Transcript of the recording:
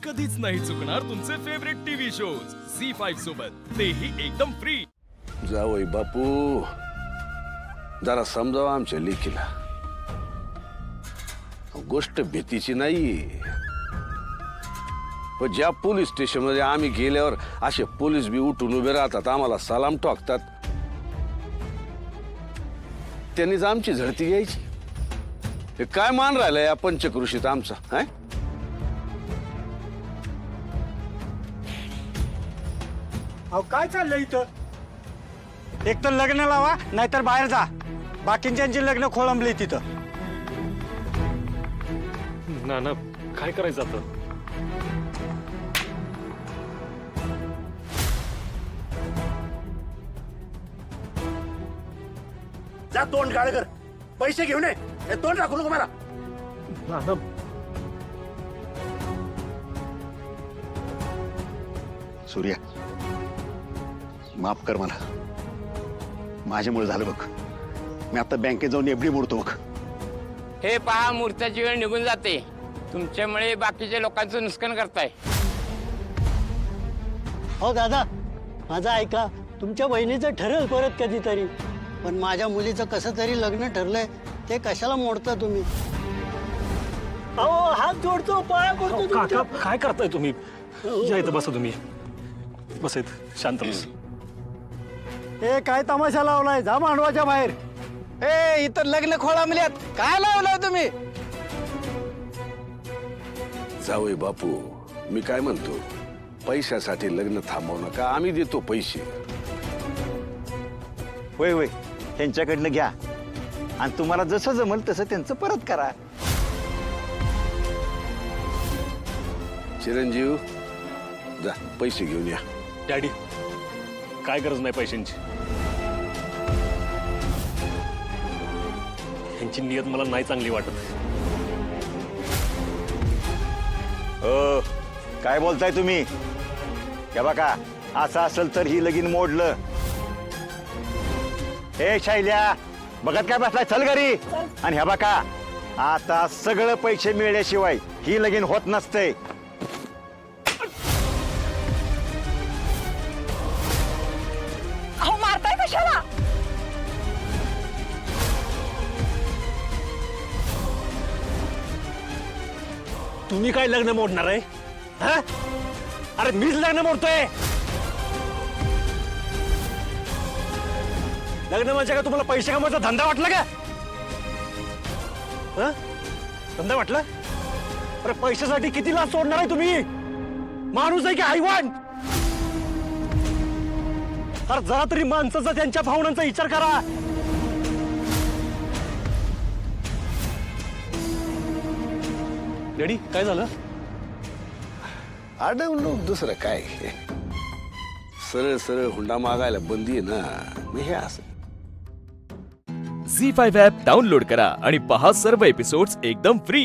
कधीच नाही चुकणार तुमचे फेवरेट टीव्ही शोज झी5 सोबत, तेही एकदम फ्री। जावई बापू, जरा समजावा आमच्या लेकीला, गोष्ट भीतीची नाही। पण ज्या पोलीस स्टेशन मध्ये आम्ही गेल्यावर असे पोलीस बी उठून उभे राहतात, आम्हाला सलाम ठोकतात, त्यांनीच आमची झडती घ्यायची। हे काय मान राहिलं या पंचकृषीत आमचा? है अहो काय चाललंय इथं? एक तर लग्न लावा नाहीतर बाहेर जा। बाकींची लग्न खोळंबली तिथं। ना ना, काय करायचं आता? जा तोंड काळ कर, पैसे घेऊन ये। हे तोंड राखू नको मला। नाना, सूर्या, माफ कर मला, माझ्यामुळे झालं बघ। मी आता बँकेत जाऊन एफडी मोडतो बघ। हे पहा, मुहूर्ताची वेळ निघून जाते, तुमच्यामुळे बाकीच्या लोकांचं नुकसान करताय। हो दादा, माझं ऐका, तुमच्या बहिणीचं ठरेल परत कधीतरी, पण माझ्या मुलीचं कसं तरी लग्न ठरलंय, ते कशाला मोडता तुम्ही? अहो हात जोडतो, पाया पडतो काका तुमच्या. काय करताय तुम्ही? या इथं बसा तुम्ही, बस इथं शांत बस। हे काय तमाशा लावलाय? जा मांडवाच्या बाहेर। ए, इथं लग्न खोळंबल्यात, काय लावलंय तुम्ही? जावई बापू, मी काय म्हणतो, पैशासाठी लग्न थांबवू नका, आम्ही देतो पैसे। होय होय, त्यांच्याकडनं घ्या आणि तुम्हाला जसं जमल तसं त्यांचं परत करा। चिरंजीव, जा पैसे घेऊन या। डॅडी, काय गरज नाही पैशांची। यांची नियत मला नाही चांगली वाटत। हो, काय बोलताय तुम्ही? हे बघा, असं असेल तर ही लगीन मोडलं। हे शैल्या, बघत काय बसलाय? चल घरी। आणि हे बघा, आता सगळं पैसे मिळल्याशिवाय ही लगीन होत नसते। अहो मारताय कशाला? तुम्ही काय लग्न मोडणार आहे? हा? अरे मीच लग्न मोडतोय। लग्न म्हणजे का तुम्हाला पैसे कमवायचा धंदा वाटला का? हा? धंदा वाटला? अरे पैशासाठी किती लाच सोडणार आहे तुम्ही? माणूस आहे की हैवान? अरे जरा तरी माणसाचा, त्यांच्या भावनांचा विचार करा। डॅडी, काय झालं? अडवणूक दुसरं काय? सरळ सरळ हुंडा मागायला बंदी आहे ना, मग हे असं। झी5 ॲप डाउनलोड करा आणि पहा सर्व एपिसोड्स एकदम फ्री।